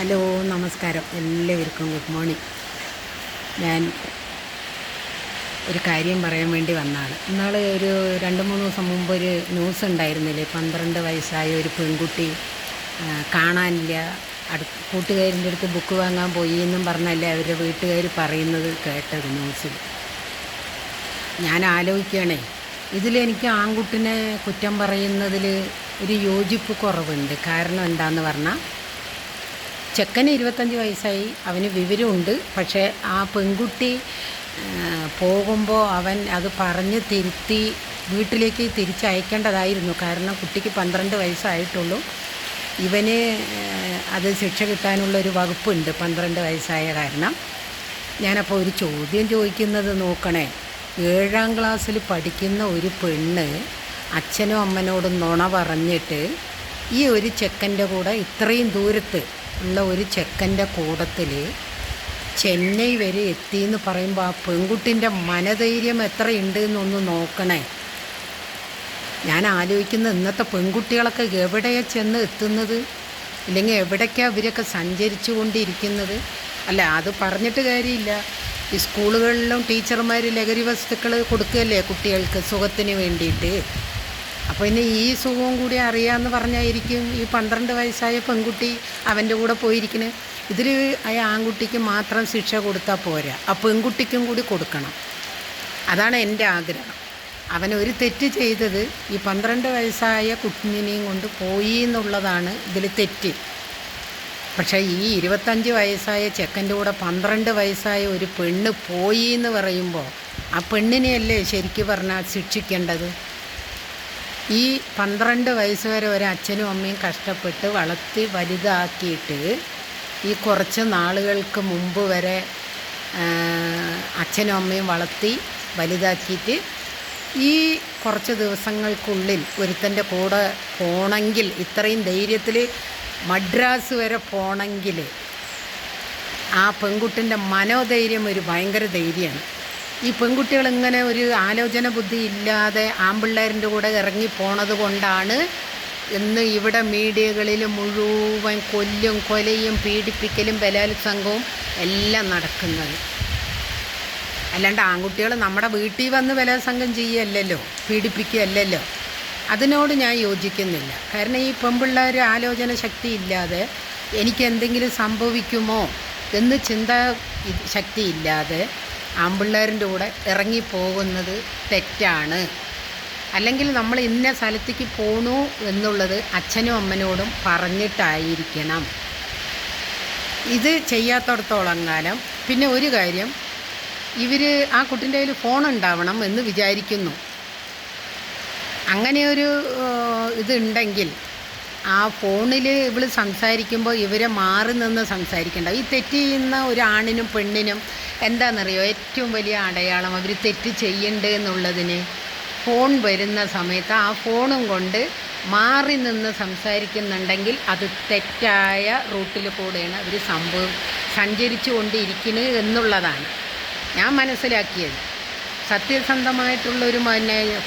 Hello, നമസ്കാരം. എല്ലാവർക്കും good morning. ഞാൻ ഒരു കാര്യം പറയാൻ വേണ്ടി വന്നതാണ്. ഇന്നാൾ ഒരു 2-3 ദിവസം മുമ്പ് ഒരു ന്യൂസ് ഉണ്ടായിരുന്നില്ലേ, 12 വയസ്സായ ഒരു പെൺകുട്ടി കാണാനില്ല, കൂട്ടുകാരിൻ്റെ അടുത്ത് ബുക്ക് വാങ്ങാൻ പോയി എന്നും പറഞ്ഞല്ലേ അവരുടെ വീട്ടുകാർ പറയുന്നത് കേട്ടത് ന്യൂസിൽ. ഞാൻ ആലോചിക്കുകയാണേ, ഇതിലെനിക്ക് ആൺകുട്ടിനെ കുറ്റം പറയുന്നതിൽ ഒരു യോജിപ്പ് കുറവുണ്ട്. കാരണം എന്താണെന്ന് പറഞ്ഞാൽ, ചെക്കന് 25 വയസ്സായി, അവന് വിവരമുണ്ട്. പക്ഷേ ആ പെൺകുട്ടി പോകുമ്പോൾ അവൻ അത് പറഞ്ഞ് തിരുത്തി വീട്ടിലേക്ക് തിരിച്ചയക്കേണ്ടതായിരുന്നു. കാരണം കുട്ടിക്ക് 12 വയസ്സായിട്ടുള്ളൂ. ഇവന് അത് ശിക്ഷ കിട്ടാനുള്ളൊരു വകുപ്പുണ്ട് 12 വയസ്സായ കാരണം. ഞാനപ്പോൾ ഒരു ചോദ്യം ചോദിക്കുന്നത് നോക്കണേ. 7ാം ക്ലാസ്സിൽ പഠിക്കുന്ന ഒരു പെണ്ണ് അച്ഛനും അമ്മനോടും നുണ പറഞ്ഞിട്ട് ഈ ഒരു ചെക്കൻ്റെ കൂടെ ഇത്രയും ദൂരത്ത് ഉള്ള ഒരു ചെക്കൻ്റെ കൂടത്തിൽ ചെന്നൈ വരെ എത്തിയെന്ന് പറയുമ്പോൾ ആ പെൺകുട്ടിൻ്റെ മനധൈര്യം എത്രയുണ്ട് എന്നൊന്ന് നോക്കണേ. ഞാൻ ആലോചിക്കുന്ന ഇന്നത്തെ പെൺകുട്ടികളൊക്കെ എവിടെയാണ് ചെന്ന് എത്തുന്നത്, ഇല്ലെങ്കിൽ എവിടേക്കാണ് അവരൊക്കെ സഞ്ചരിച്ചു കൊണ്ടിരിക്കുന്നത്. അല്ല, അത് പറഞ്ഞിട്ട് കാര്യമില്ല. ഈ സ്കൂളുകളിലും ടീച്ചർമാർ ലഹരി വസ്തുക്കൾ കൊടുക്കുകയല്ലേ കുട്ടികൾക്ക് സുഖത്തിന് വേണ്ടിയിട്ട്. അപ്പോൾ ഇനി ഈ സുഖവും കൂടി അറിയാമെന്ന് പറഞ്ഞായിരിക്കും ഈ 12 വയസ്സായ പെൺകുട്ടി അവൻ്റെ കൂടെ പോയിരിക്കുന്നത്. ഇതിൽ ആ ആൺകുട്ടിക്ക് മാത്രം ശിക്ഷ കൊടുത്താൽ പോരാ, ആ പെൺകുട്ടിക്കും കൂടി കൊടുക്കണം. അതാണ് എൻ്റെ ആഗ്രഹം. അവനൊരു തെറ്റ് ചെയ്തത് ഈ 12 വയസ്സായ കുഞ്ഞിനെയും കൊണ്ട് പോയി എന്നുള്ളതാണ് ഇതിൽ തെറ്റ്. പക്ഷേ ഈ 25 വയസ്സായ ചെക്കൻ്റെ കൂടെ 12 വയസ്സായ ഒരു പെണ്ണ് പോയി എന്ന് പറയുമ്പോൾ ആ പെണ്ണിനെയല്ലേ ശരിക്കും പറഞ്ഞാൽ ശിക്ഷിക്കേണ്ടത്. ഈ 12 വയസ്സ് വരെ ഒരച്ഛനും അമ്മയും കഷ്ടപ്പെട്ട് വളർത്തി വലുതാക്കിയിട്ട് ഈ കുറച്ച് നാളുകൾക്ക് മുമ്പ് വരെ അച്ഛനും അമ്മയും വളർത്തി വലുതാക്കിയിട്ട് ഈ കുറച്ച് ദിവസങ്ങൾക്കുള്ളിൽ ഒരുത്തൻ്റെ കൂടെ പോകണമെങ്കിൽ, ഇത്രയും ധൈര്യത്തിൽ മദ്രാസ് വരെ പോകണമെങ്കിൽ ആ പെൺകുട്ടിൻ്റെ മനോധൈര്യം ഒരു ഭയങ്കര ധൈര്യമാണ്. ഈ പെൺകുട്ടികളിങ്ങനെ ഒരു ആലോചന ബുദ്ധി ഇല്ലാതെ ആൺപിള്ളേരിൻ്റെ കൂടെ ഇറങ്ങി പോണത് കൊണ്ടാണ് ഇന്ന് ഇവിടെ മീഡിയകളിൽ മുഴുവൻ കൊലയും പീഡിപ്പിക്കലും ബലാത്സംഗവും എല്ലാം നടക്കുന്നത്. അല്ലാണ്ട് ആൺകുട്ടികൾ നമ്മുടെ വീട്ടിൽ വന്ന് ബലാത്സംഗം ചെയ്യുകയല്ലല്ലോ, പീഡിപ്പിക്കുകയല്ലല്ലോ. അതിനോട് ഞാൻ യോജിക്കുന്നില്ല. കാരണം ഈ പെൺപിള്ളേർ ആലോചന ശക്തി ഇല്ലാതെ എനിക്കെന്തെങ്കിലും സംഭവിക്കുമോ എന്ന് ശക്തി ഇല്ലാതെ ആൺപിള്ളേരിൻ്റെ കൂടെ ഇറങ്ങിപ്പോകുന്നത് തെറ്റാണ്. അല്ലെങ്കിൽ നമ്മൾ ഇന്ന സ്ഥലത്തേക്ക് പോകണു എന്നുള്ളത് അച്ഛനും അമ്മനോടും പറഞ്ഞിട്ടായിരിക്കണം. ഇത് ചെയ്യാത്തടത്തോളം കാലം പിന്നെ ഒരു കാര്യം, ഇവർ ആ കുട്ടിൻ്റെ കയ്യിൽ ഫോൺ ഉണ്ടാവണം എന്ന് വിചാരിക്കുന്നു. അങ്ങനെയൊരു ഇതുണ്ടെങ്കിൽ ആ ഫോണിൽ ഇവൾ സംസാരിക്കുമ്പോൾ ഇവരെ മാറി നിന്ന് സംസാരിക്കേണ്ട. ഈ തെറ്റ് ചെയ്യുന്ന ഒരു ആണിനും പെണ്ണിനും എന്താണെന്നറിയോ ഏറ്റവും വലിയ അടയാളം അവർ തെറ്റ് ചെയ്യണ്ടേ എന്നുള്ളതിന്? ഫോൺ വരുന്ന സമയത്ത് ആ ഫോണും കൊണ്ട് മാറി നിന്ന് സംസാരിക്കുന്നുണ്ടെങ്കിൽ അത് തെറ്റായ റൂട്ടിൽ കൂടെയാണ് അവർ സഞ്ചരിച്ചു കൊണ്ടിരിക്കുന്നത് എന്നുള്ളതാണ് ഞാൻ മനസ്സിലാക്കിയത്. സത്യസന്ധമായിട്ടുള്ളൊരു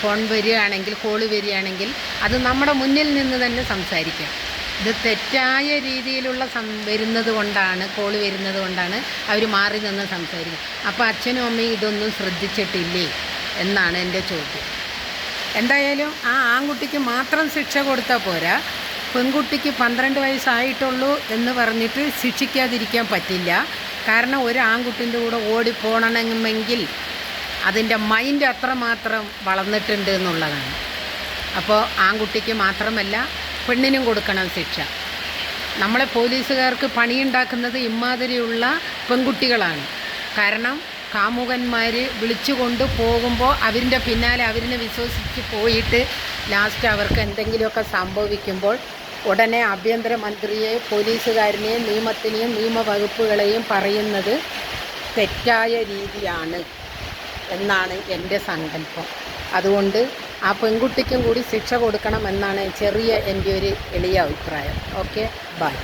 ഫോൺ വരികയാണെങ്കിൽ, കോള് വരികയാണെങ്കിൽ അത് നമ്മുടെ മുന്നിൽ നിന്ന് തന്നെ സംസാരിക്കാം. ഇത് തെറ്റായ രീതിയിലുള്ള വരുന്നത് കൊണ്ടാണ്, കോള് വരുന്നത് കൊണ്ടാണ് അവർ മാറി നിന്ന് സംസാരിക്കുക. അപ്പോൾ അച്ഛനും അമ്മയും ഇതൊന്നും ശ്രദ്ധിച്ചിട്ടില്ലേ എന്നാണ് എൻ്റെ ചോദ്യം. എന്തായാലും ആ ആൺകുട്ടിക്ക് മാത്രം ശിക്ഷ കൊടുത്താൽ പോരാ, പെൺകുട്ടിക്ക് 12 വയസ്സായിട്ടുള്ളൂ എന്ന് പറഞ്ഞിട്ട് ശിക്ഷിക്കാതിരിക്കാൻ പറ്റില്ല. കാരണം ഒരു ആൺകുട്ടിൻ്റെ കൂടെ ഓടിപ്പോണമെങ്കിൽ അതിൻ്റെ മൈൻഡ് അത്രമാത്രം വളർന്നിട്ടുണ്ട് എന്നുള്ളതാണ്. അപ്പോൾ ആൺകുട്ടിക്ക് മാത്രമല്ല പെണ്ണിനും കൊടുക്കണം ശിക്ഷ. നമ്മളെ പോലീസുകാർക്ക് പണിയുണ്ടാക്കുന്നത് ഇമാതിരിയുള്ള പെൺകുട്ടികളാണ്. കാരണം കാമുകന്മാർ വിളിച്ചുകൊണ്ട് പോകുമ്പോൾ അവരിൻ്റെ പിന്നാലെ അവരിനെ വിശ്വസിച്ച് പോയിട്ട് ലാസ്റ്റ് അവർക്ക് എന്തെങ്കിലുമൊക്കെ സംഭവിക്കുമ്പോൾ ഉടനെ ആഭ്യന്തരമന്ത്രിയെ, പോലീസുകാരനെയും നിയമത്തിനെയും നിയമവകുപ്പുകളെയും പറയുന്നത് തെറ്റായ രീതിയാണ് എന്നാണ് എൻ്റെ സങ്കല്പം. അതുകൊണ്ട് ആ പെൺകുട്ടിക്കും കൂടി ശിക്ഷ കൊടുക്കണമെന്നാണ് എൻ്റെ ഒരു എളിയ അഭിപ്രായം. Okay, by.